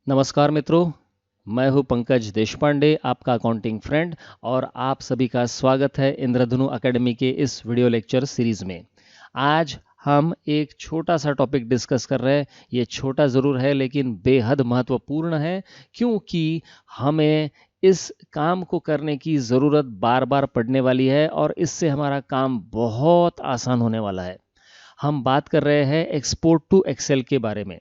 नमस्कार मित्रों, मैं हूं पंकज देशपांडे, आपका अकाउंटिंग फ्रेंड और आप सभी का स्वागत है इंद्रधनु एकेडमी के इस वीडियो लेक्चर सीरीज में। आज हम एक छोटा सा टॉपिक डिस्कस कर रहे हैं। ये छोटा ज़रूर है लेकिन बेहद महत्वपूर्ण है, क्योंकि हमें इस काम को करने की ज़रूरत बार बार पड़ने वाली है और इससे हमारा काम बहुत आसान होने वाला है। हम बात कर रहे हैं एक्सपोर्ट टू एक्सेल के बारे में।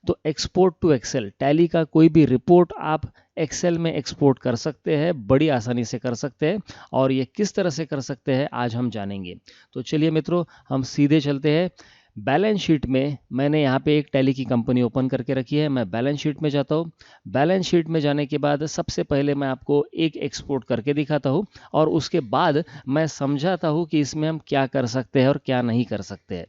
तो एक्सपोर्ट टू एक्सेल, टैली का कोई भी रिपोर्ट आप एक्सेल में एक्सपोर्ट कर सकते हैं, बड़ी आसानी से कर सकते हैं। और ये किस तरह से कर सकते हैं आज हम जानेंगे। तो चलिए मित्रों, हम सीधे चलते हैं। बैलेंस शीट में मैंने यहाँ पे एक टैली की कंपनी ओपन करके रखी है। मैं बैलेंस शीट में जाता हूँ। बैलेंस शीट में जाने के बाद सबसे पहले मैं आपको एक एक्सपोर्ट करके दिखाता हूँ और उसके बाद मैं समझाता हूँ कि इसमें हम क्या कर सकते हैं और क्या नहीं कर सकते हैं।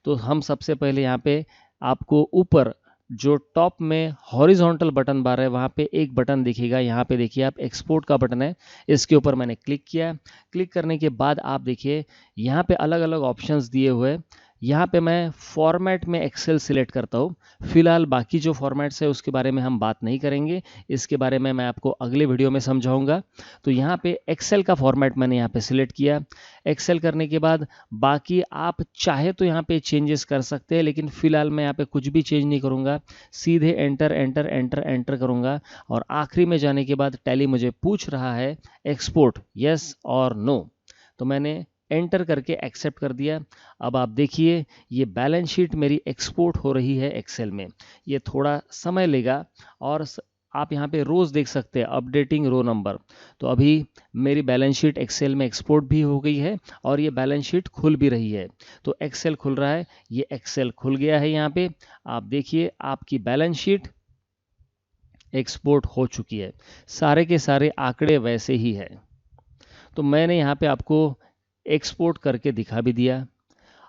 तो हम सबसे पहले यहाँ पे आपको ऊपर जो टॉप में हॉरिजॉन्टल बटन बार है वहाँ पे एक बटन दिखेगा। यहाँ पे देखिए आप, एक्सपोर्ट का बटन है, इसके ऊपर मैंने क्लिक किया। क्लिक करने के बाद आप देखिए यहाँ पे अलग अलग ऑप्शंस दिए हुए। यहाँ पे मैं फॉर्मेट में एक्सेल सिलेक्ट करता हूँ। फिलहाल बाकी जो फॉर्मेट्स है उसके बारे में हम बात नहीं करेंगे, इसके बारे में मैं आपको अगले वीडियो में समझाऊंगा। तो यहाँ पे एक्सेल का फॉर्मेट मैंने यहाँ पे सिलेक्ट किया। एक्सेल करने के बाद बाकी आप चाहे तो यहाँ पे चेंजेस कर सकते हैं, लेकिन फिलहाल मैं यहाँ पे कुछ भी चेंज नहीं करूँगा, सीधे एंटर एंटर एंटर एंटर करूँगा। और आखिरी में जाने के बाद टैली मुझे पूछ रहा है एक्सपोर्ट यस और नो, तो मैंने एंटर करके एक्सेप्ट कर दिया। अब आप देखिए ये बैलेंस शीट मेरी एक्सपोर्ट हो रही है एक्सेल में। ये थोड़ा समय लेगा और आप यहाँ पे रोज़ देख सकते हैं अपडेटिंग रो नंबर। तो अभी मेरी बैलेंस शीट एक्सेल में एक्सपोर्ट भी हो गई है और ये बैलेंस शीट खुल भी रही है। तो एक्सेल खुल रहा है, ये एक्सेल खुल गया है। यहाँ पे आप देखिए आपकी बैलेंस शीट एक्सपोर्ट हो चुकी है, सारे के सारे आंकड़े वैसे ही है। तो मैंने यहाँ पे आपको एक्सपोर्ट करके दिखा भी दिया।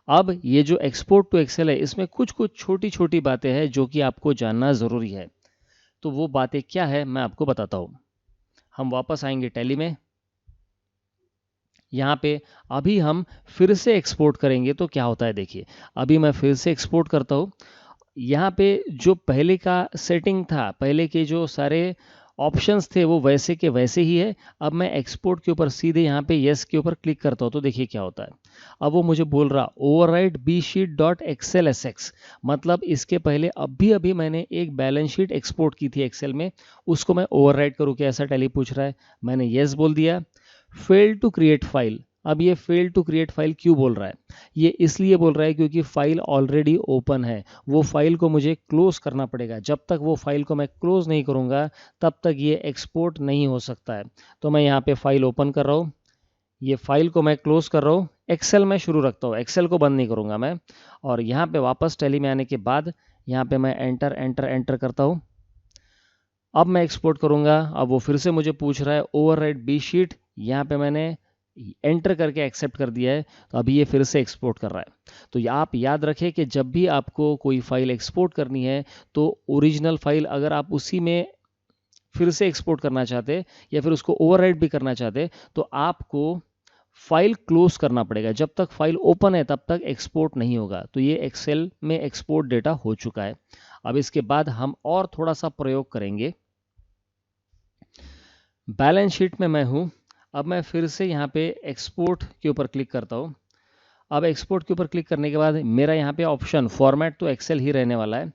अब ये जो एक्सपोर्ट टू एक्सेल है इसमें कुछ कुछ छोटी छोटी बातें हैं जो कि आपको जानना ज़रूरी है। तो वो बातें क्या है मैं आपको बताता हूँ। हम वापस आएंगे टैली में। यहाँ पे अभी हम फिर से एक्सपोर्ट करेंगे तो क्या होता है देखिए। अभी मैं फिर से एक्सपोर्ट करता हूँ। यहाँ पे जो पहले का सेटिंग था, पहले के जो सारे ऑप्शंस थे वो वैसे के वैसे ही है। अब मैं एक्सपोर्ट के ऊपर सीधे यहाँ पे यस के ऊपर क्लिक करता हूँ तो देखिए क्या होता है। अब वो मुझे बोल रहा overwrite B sheet dot Excel S X, मतलब इसके पहले अभी अभी मैंने एक बैलेंस शीट एक्सपोर्ट की थी एक्सेल में, उसको मैं ओवरराइट करूँ क्या, ऐसा टैली पूछ रहा है। मैंने यस बोल दिया। Fail to create file. अब ये फेल टू क्रिएट फाइल क्यों बोल रहा है? ये इसलिए बोल रहा है क्योंकि फाइल ऑलरेडी ओपन है, वो फाइल को मुझे क्लोज करना पड़ेगा। जब तक वो फाइल को मैं क्लोज नहीं करूँगा तब तक ये एक्सपोर्ट नहीं हो सकता है। तो मैं यहाँ पे फाइल ओपन कर रहा हूँ, ये फाइल को मैं क्लोज कर रहा हूँ। एक्सेल में शुरू रखता हूँ, एक्सेल को बंद नहीं करूँगा मैं। और यहाँ पे वापस टैली में आने के बाद यहाँ पे मैं एंटर एंटर एंटर करता हूँ। अब मैं एक्सपोर्ट करूँगा। अब वो फिर से मुझे पूछ रहा है ओवरराइट बी शीट, यहाँ पे मैंने एंटर करके एक्सेप्ट कर दिया है। तो अभी ये फिर से एक्सपोर्ट कर रहा है। तो आप याद रखें कि जब भी आपको कोई फाइल एक्सपोर्ट करनी है तो ओरिजिनल फाइल अगर आप उसी में फिर से एक्सपोर्ट करना चाहते या फिर उसको ओवरराइट भी करना चाहते तो आपको फाइल क्लोज करना पड़ेगा। जब तक फाइल ओपन है तब तक एक्सपोर्ट नहीं होगा। तो ये एक्सेल में एक्सपोर्ट डेटा हो चुका है। अब इसके बाद हम और थोड़ा सा प्रयोग करेंगे। बैलेंस शीट में मैं हूँ। अब मैं फिर से यहाँ पे एक्सपोर्ट के ऊपर क्लिक करता हूँ। अब एक्सपोर्ट के ऊपर क्लिक करने के बाद मेरा यहाँ पे ऑप्शन फॉर्मेट तो एक्सेल ही रहने वाला है।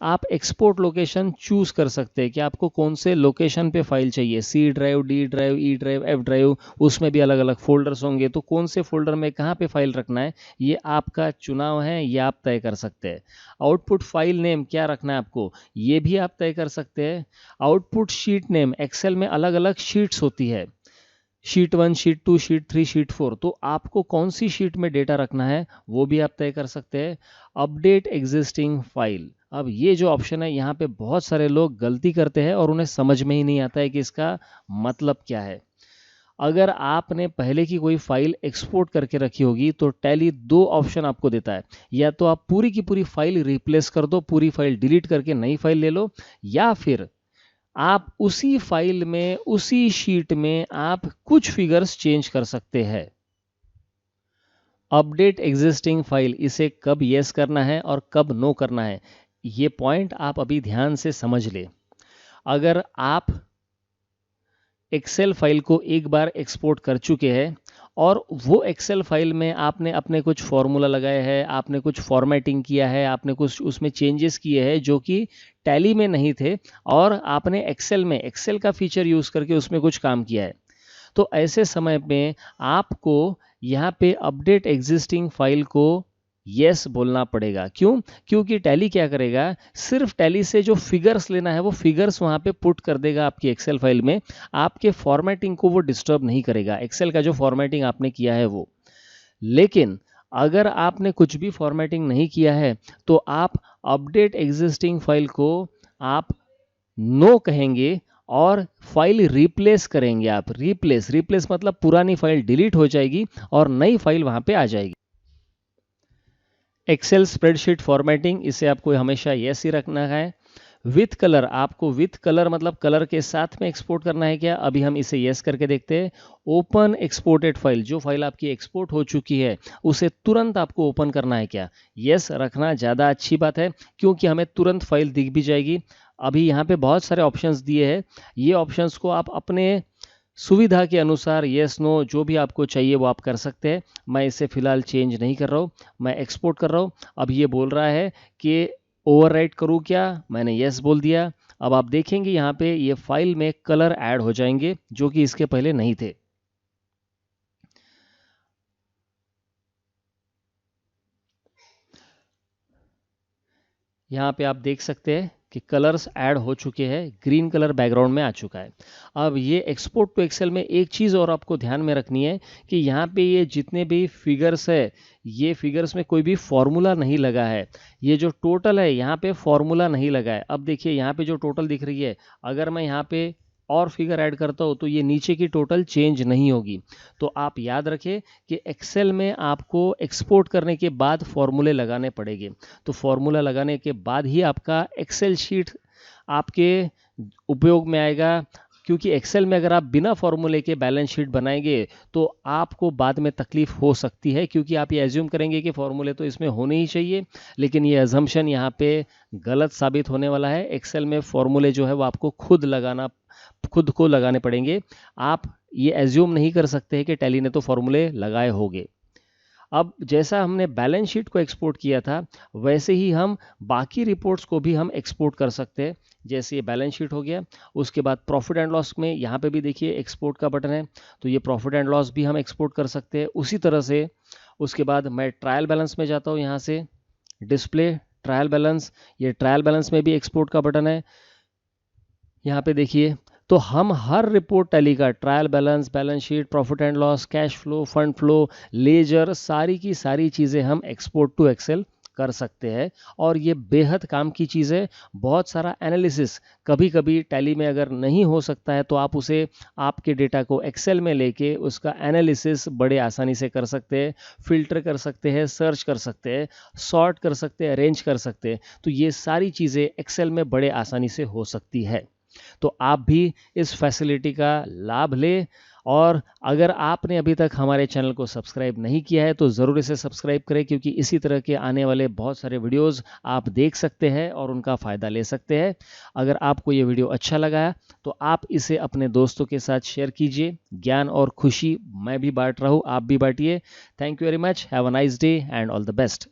आप एक्सपोर्ट लोकेशन चूज कर सकते हैं कि आपको कौन से लोकेशन पे फाइल चाहिए, C drive, D drive, E drive, F drive, उसमें भी अलग अलग फोल्डर्स होंगे। तो कौन से फोल्डर में कहाँ पे फाइल रखना है ये आपका चुनाव है, ये आप तय कर सकते हैं। आउटपुट फाइल नेम क्या रखना है आपको, ये भी आप तय कर सकते हैं। आउटपुट शीट नेम, एक्सेल में अलग अलग शीट्स होती है, शीट 1, शीट 2, शीट 3, शीट 4, तो आपको कौन सी शीट में डेटा रखना है वो भी आप तय कर सकते हैं। अपडेट एग्जिस्टिंग फाइल, अब ये जो ऑप्शन है यहाँ पे बहुत सारे लोग गलती करते हैं और उन्हें समझ में ही नहीं आता है कि इसका मतलब क्या है। अगर आपने पहले की कोई फाइल एक्सपोर्ट करके रखी होगी तो टैली दो ऑप्शन आपको देता है, या तो आप पूरी की पूरी फाइल रिप्लेस कर दो, पूरी फाइल डिलीट करके नई फाइल ले लो, या फिर आप उसी फाइल में उसी शीट में आप कुछ फिगर्स चेंज कर सकते हैं। अपडेट एग्जिस्टिंग फाइल, इसे कब यस करना है और कब नो करना है, ये पॉइंट आप अभी ध्यान से समझ ले। अगर आप एक्सेल फाइल को एक बार एक्सपोर्ट कर चुके हैं और वो एक्सेल फाइल में आपने अपने कुछ फॉर्मूला लगाए हैं, आपने कुछ फॉर्मेटिंग किया है, आपने कुछ उसमें चेंजेस किए हैं जो कि टैली में नहीं थे, और आपने एक्सेल में एक्सेल का फीचर यूज़ करके उसमें कुछ काम किया है, तो ऐसे समय में आपको यहाँ पे अपडेट एग्जिस्टिंग फाइल को यस बोलना पड़ेगा। क्यों? क्योंकि टैली क्या करेगा, सिर्फ टैली से जो फिगर्स लेना है वो फिगर्स वहाँ पे पुट कर देगा आपकी एक्सेल फाइल में, आपके फॉर्मेटिंग को वो डिस्टर्ब नहीं करेगा, एक्सेल का जो फॉर्मेटिंग आपने किया है वो। लेकिन अगर आपने कुछ भी फॉर्मेटिंग नहीं किया है तो आप अपडेट एग्जिस्टिंग फाइल को आप नो कहेंगे और फाइल रिप्लेस करेंगे। आप रिप्लेस मतलब पुरानी फाइल डिलीट हो जाएगी और नई फाइल वहां पे आ जाएगी। एक्सेल स्प्रेडशीट फॉर्मेटिंग, इसे आपको हमेशा यस ही रखना है। विथ कलर, आपको विथ कलर मतलब कलर के साथ में एक्सपोर्ट करना है क्या? अभी हम इसे यस करके देखते हैं। ओपन एक्सपोर्टेड फाइल, जो फाइल आपकी एक्सपोर्ट हो चुकी है उसे तुरंत आपको ओपन करना है क्या? यस रखना ज़्यादा अच्छी बात है, क्योंकि हमें तुरंत फाइल दिख भी जाएगी। अभी यहाँ पे बहुत सारे ऑप्शंस दिए हैं, ये ऑप्शंस को आप अपने सुविधा के अनुसार यस नो जो भी आपको चाहिए वो आप कर सकते हैं। मैं इसे फिलहाल चेंज नहीं कर रहा हूँ, मैं एक्सपोर्ट कर रहा हूँ। अब ये बोल रहा है कि ओवरराइट करूँ क्या? मैंने यस बोल दिया। अब आप देखेंगे यहाँ पे ये फाइल में कलर ऐड हो जाएंगे जो कि इसके पहले नहीं थे। यहाँ पे आप देख सकते हैं कि कलर्स ऐड हो चुके हैं, ग्रीन कलर बैकग्राउंड में आ चुका है। अब ये एक्सपोर्ट टू एक्सेल में एक चीज़ और आपको ध्यान में रखनी है कि यहाँ पे ये जितने भी फिगर्स है, ये फिगर्स में कोई भी फॉर्मूला नहीं लगा है। ये जो टोटल है यहाँ पे फॉर्मूला नहीं लगा है। अब देखिए यहाँ पे जो टोटल दिख रही है, अगर मैं यहाँ पे और फिगर ऐड करता हूँ तो ये नीचे की टोटल चेंज नहीं होगी। तो आप याद रखें कि एक्सेल में आपको एक्सपोर्ट करने के बाद फॉर्मूले लगाने पड़ेंगे। तो फॉर्मूला लगाने के बाद ही आपका एक्सेल शीट आपके उपयोग में आएगा, क्योंकि एक्सेल में अगर आप बिना फॉर्मूले के बैलेंस शीट बनाएंगे तो आपको बाद में तकलीफ हो सकती है, क्योंकि आप ये एज्यूम करेंगे कि फॉर्मूले तो इसमें होने ही चाहिए, लेकिन ये अजम्पशन यहाँ पे गलत साबित होने वाला है। एक्सेल में फॉर्मूले जो है वो आपको खुद को लगाने पड़ेंगे। आप ये एज्यूम नहीं कर सकते हैं कि टैली ने तो फॉर्मूले लगाए होंगे। अब जैसा हमने बैलेंस शीट को एक्सपोर्ट किया था वैसे ही हम बाकी रिपोर्ट्स को भी हम एक्सपोर्ट कर सकते हैं। जैसे ये बैलेंस शीट हो गया, उसके बाद प्रॉफिट एंड लॉस में यहाँ पे भी देखिए एक्सपोर्ट का बटन है, तो ये प्रॉफिट एंड लॉस भी हम एक्सपोर्ट कर सकते हैं उसी तरह से। उसके बाद मैं ट्रायल बैलेंस में जाता हूँ, यहाँ से डिस्प्ले ट्रायल बैलेंस, ये ट्रायल बैलेंस में भी एक्सपोर्ट का बटन है। यहाँ पे देखिए, तो हम हर रिपोर्ट टैली का trial balance, balance sheet, profit and loss, cash flow, fund flow, ledger, सारी की सारी चीज़ें हम एक्सपोर्ट टू एक्सेल कर सकते हैं। और ये बेहद काम की चीज़ है। बहुत सारा एनालिसिस कभी कभी टैली में अगर नहीं हो सकता है तो आप उसे आपके डेटा को एक्सेल में लेके उसका एनालिसिस बड़े आसानी से कर सकते हैं, फिल्टर कर सकते हैं, सर्च कर सकते हैं, सॉर्ट कर सकते हैं, अरेंज कर सकते हैं। तो ये सारी चीज़ें एक्सेल में बड़े आसानी से हो सकती है। तो आप भी इस फैसिलिटी का लाभ लें। और अगर आपने अभी तक हमारे चैनल को सब्सक्राइब नहीं किया है तो ज़रूर इसे सब्सक्राइब करें, क्योंकि इसी तरह के आने वाले बहुत सारे वीडियोस आप देख सकते हैं और उनका फ़ायदा ले सकते हैं। अगर आपको ये वीडियो अच्छा लगा तो आप इसे अपने दोस्तों के साथ शेयर कीजिए। ज्ञान और खुशी मैं भी बांट रहा हूँ, आप भी बांटिए। Thank you very much. Have a nice day and all the best.